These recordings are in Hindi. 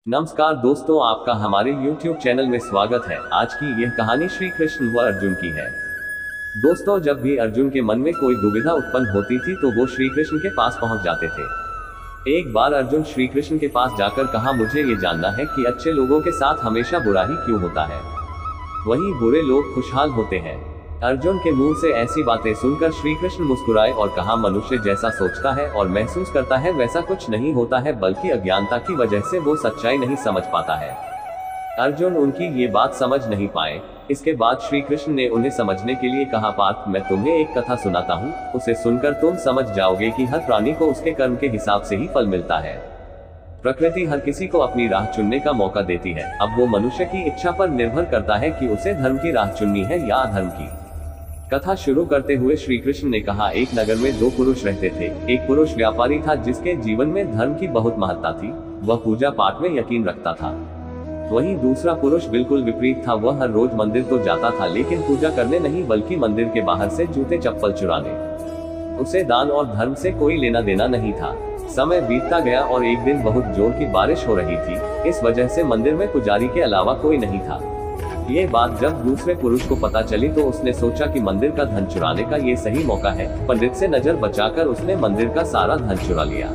नमस्कार दोस्तों, आपका हमारे YouTube चैनल में स्वागत है। आज की यह कहानी श्री कृष्ण व अर्जुन की है। दोस्तों, जब भी अर्जुन के मन में कोई दुविधा उत्पन्न होती थी तो वो श्री कृष्ण के पास पहुंच जाते थे। एक बार अर्जुन श्री कृष्ण के पास जाकर कहा, मुझे ये जानना है कि अच्छे लोगों के साथ हमेशा बुरा ही क्यों होता है, वहीं बुरे लोग खुशहाल होते हैं। अर्जुन के मुंह से ऐसी बातें सुनकर श्री कृष्ण मुस्कुराए और कहा, मनुष्य जैसा सोचता है और महसूस करता है वैसा कुछ नहीं होता है, बल्कि अज्ञानता की वजह से वो सच्चाई नहीं समझ पाता है। अर्जुन उनकी ये बात समझ नहीं पाए। इसके बाद श्री कृष्ण ने उन्हें समझने के लिए कहा, पार्थ, मैं तुम्हें एक कथा सुनाता हूँ, उसे सुनकर तुम समझ जाओगे कि हर प्राणी को उसके कर्म के हिसाब से ही फल मिलता है। प्रकृति हर किसी को अपनी राह चुनने का मौका देती है। अब वो मनुष्य की इच्छा पर निर्भर करता है कि उसे धर्म की राह चुननी है या अधर्म की। कथा शुरू करते हुए श्री कृष्ण ने कहा, एक नगर में दो पुरुष रहते थे। एक पुरुष व्यापारी था जिसके जीवन में धर्म की बहुत महत्ता थी, वह पूजा पाठ में यकीन रखता था। वहीं दूसरा पुरुष बिल्कुल विपरीत था, वह हर रोज मंदिर तो जाता था लेकिन पूजा करने नहीं बल्कि मंदिर के बाहर से जूते चप्पल चुराने। उसे दान और धर्म से कोई लेना देना नहीं था। समय बीतता गया और एक दिन बहुत जोर की बारिश हो रही थी, इस वजह से मंदिर में पुजारी के अलावा कोई नहीं था। ये बात जब दूसरे पुरुष को पता चली तो उसने सोचा कि मंदिर का धन चुराने का ये सही मौका है। पंडित से नजर बचाकर उसने मंदिर का सारा धन चुरा लिया।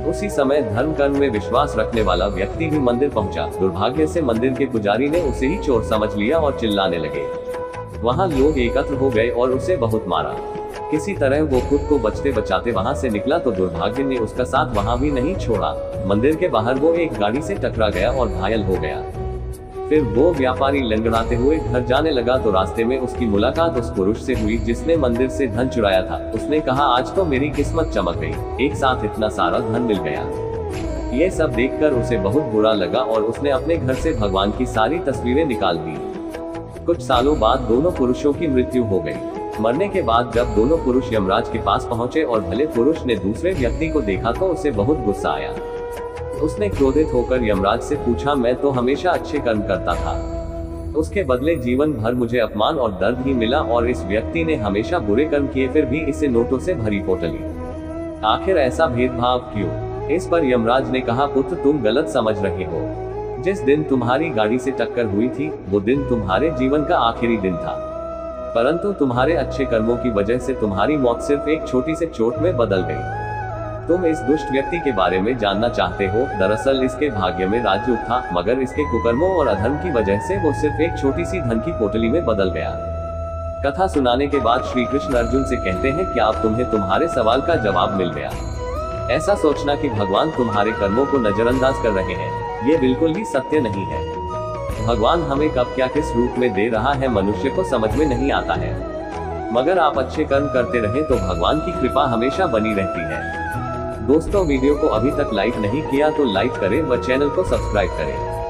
उसी समय धर्म कर्म में विश्वास रखने वाला व्यक्ति भी मंदिर पहुंचा। दुर्भाग्य से मंदिर के पुजारी ने उसे ही चोर समझ लिया और चिल्लाने लगे। वहां लोग एकत्र हो गए और उसे बहुत मारा। किसी तरह वो खुद को बचते बचाते वहां से निकला तो दुर्भाग्य ने उसका साथ वहां भी नहीं छोड़ा। मंदिर के बाहर वो एक गाड़ी से टकरा गया और घायल हो गया। फिर वो व्यापारी लंगड़ाते हुए घर जाने लगा तो रास्ते में उसकी मुलाकात उस पुरुष से हुई जिसने मंदिर से धन चुराया था। उसने कहा, आज तो मेरी किस्मत चमक गई, एक साथ इतना सारा धन मिल गया। ये सब देखकर उसे बहुत बुरा लगा और उसने अपने घर से भगवान की सारी तस्वीरें निकाल दी। कुछ सालों बाद दोनों पुरुषों की मृत्यु हो गई। मरने के बाद जब दोनों पुरुष यमराज के पास पहुंचे और भले पुरुष ने दूसरे व्यक्ति को देखा तो उसे बहुत गुस्सा आया। उसने क्रोधित होकर यमराज से पूछा, मैं तो हमेशा अच्छे कर्म करता था, उसके बदले जीवन भर मुझे अपमान और दर्द ही मिला, और इस व्यक्ति ने हमेशा बुरे कर्म किए फिर भी इसे नोटों से भरी पोटली। आखिर ऐसा भेदभाव क्यों? इस पर यमराज ने कहा, पुत्र, तुम गलत समझ रहे हो। जिस दिन तुम्हारी गाड़ी से टक्कर हुई थी वो दिन तुम्हारे जीवन का आखिरी दिन था, परंतु तुम्हारे अच्छे कर्मों की वजह से तुम्हारी मौत सिर्फ एक छोटी से चोट में बदल गई। तुम इस दुष्ट व्यक्ति के बारे में जानना चाहते हो। दरअसल इसके भाग्य में राजयोग था, मगर इसके कुकर्मों और अधर्म की वजह से वो सिर्फ एक छोटी सी धन की पोटली में बदल गया। कथा सुनाने के बाद श्री कृष्ण अर्जुन से कहते हैं, क्या अब तुम्हें तुम्हारे सवाल का जवाब मिल गया? ऐसा सोचना कि भगवान तुम्हारे कर्मों को नजरअंदाज कर रहे हैं, ये बिल्कुल भी सत्य नहीं है। भगवान हमें कब क्या किस रूप में दे रहा है मनुष्य को समझ में नहीं आता है, मगर आप अच्छे कर्म करते रहे तो भगवान की कृपा हमेशा बनी रहती है। दोस्तों, वीडियो को अभी तक लाइक नहीं किया तो लाइक करें व चैनल को सब्सक्राइब करें।